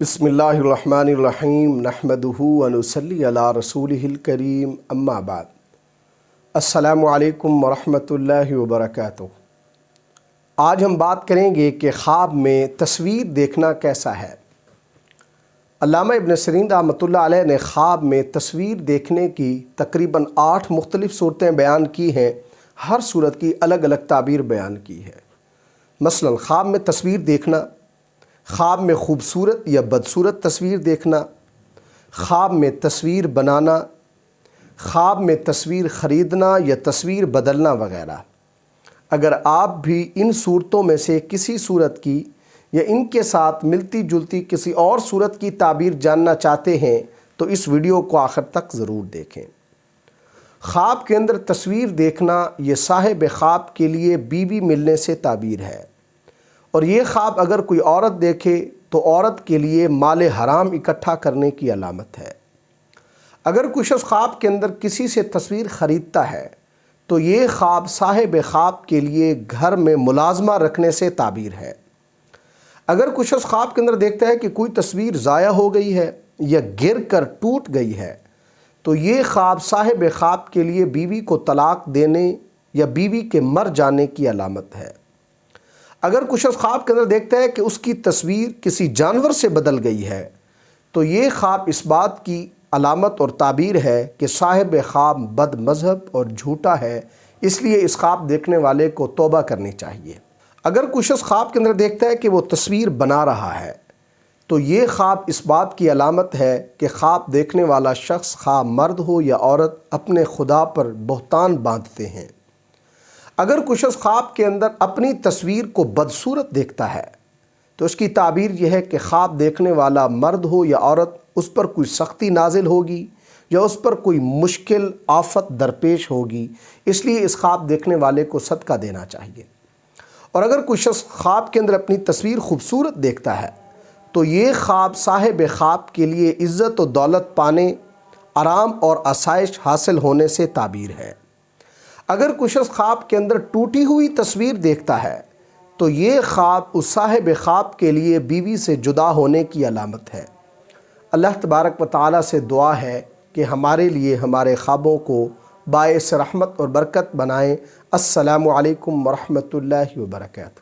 بسم اللہ الرحمن الرحیم نحمدہ ونصلی علی رسولہ الکریم اما بعد السلام علیکم ورحمۃ اللہ وبرکاتہ۔ آج ہم بات کریں گے کہ خواب میں تصویر دیکھنا کیسا ہے۔ علامہ ابن سیرین رحمۃ اللہ علیہ نے خواب میں تصویر دیکھنے کی تقریباً 8 مختلف صورتیں بیان کی ہیں۔ ہر صورت کی الگ الگ تعبیر بیان کی ہے۔ مثلاً خواب میں تصویر دیکھنا، خواب میں خوبصورت یا بدصورت تصویر دیکھنا، خواب میں تصویر بنانا، خواب میں تصویر خریدنا یا تصویر بدلنا وغیرہ۔ اگر آپ بھی ان صورتوں میں سے کسی صورت کی یا ان کے ساتھ ملتی جلتی کسی اور صورت کی تعبیر جاننا چاہتے ہیں تو اس ویڈیو کو آخر تک ضرور دیکھیں۔ خواب کے اندر تصویر دیکھنا یہ صاحب خواب کے لیے بیوی ملنے سے تعبیر ہے، اور یہ خواب اگر کوئی عورت دیکھے تو عورت کے لیے مال حرام اکٹھا کرنے کی علامت ہے۔ اگر کوئی شخص خواب کے اندر کسی سے تصویر خریدتا ہے تو یہ خواب صاحب خواب کے لیے گھر میں ملازمہ رکھنے سے تعبیر ہے۔ اگر کوئی شخص خواب کے اندر دیکھتا ہے کہ کوئی تصویر ضائع ہو گئی ہے یا گر کر ٹوٹ گئی ہے تو یہ خواب صاحب خواب کے لیے بیوی کو طلاق دینے یا بیوی کے مر جانے کی علامت ہے۔ اگر کچھ شخص خواب کے اندر دیکھتا ہے کہ اس کی تصویر کسی جانور سے بدل گئی ہے تو یہ خواب اس بات کی علامت اور تعبیر ہے کہ صاحب خواب بد مذہب اور جھوٹا ہے، اس لیے اس خواب دیکھنے والے کو توبہ کرنی چاہیے۔ اگر کوئی شخص خواب کے اندر دیکھتا ہے کہ وہ تصویر بنا رہا ہے تو یہ خواب اس بات کی علامت ہے کہ خواب دیکھنے والا شخص خواہ مرد ہو یا عورت اپنے خدا پر بہتان باندھتے ہیں۔ اگر کوئی شخص خواب کے اندر اپنی تصویر کو بدصورت دیکھتا ہے تو اس کی تعبیر یہ ہے کہ خواب دیکھنے والا مرد ہو یا عورت اس پر کوئی سختی نازل ہوگی یا اس پر کوئی مشکل آفت درپیش ہوگی، اس لیے اس خواب دیکھنے والے کو صدقہ دینا چاہیے۔ اور اگر کوئی شخص خواب کے اندر اپنی تصویر خوبصورت دیکھتا ہے تو یہ خواب صاحب خواب کے لیے عزت و دولت پانے، آرام اور آسائش حاصل ہونے سے تعبیر ہے۔ اگر کوئی شخص خواب کے اندر ٹوٹی ہوئی تصویر دیکھتا ہے تو یہ خواب اس صاحب خواب کے لیے بیوی سے جدا ہونے کی علامت ہے۔ اللہ تبارک و تعالیٰ سے دعا ہے کہ ہمارے لیے ہمارے خوابوں کو باعث رحمت اور برکت بنائیں۔ السلام علیکم ورحمۃ اللہ وبرکاتہ۔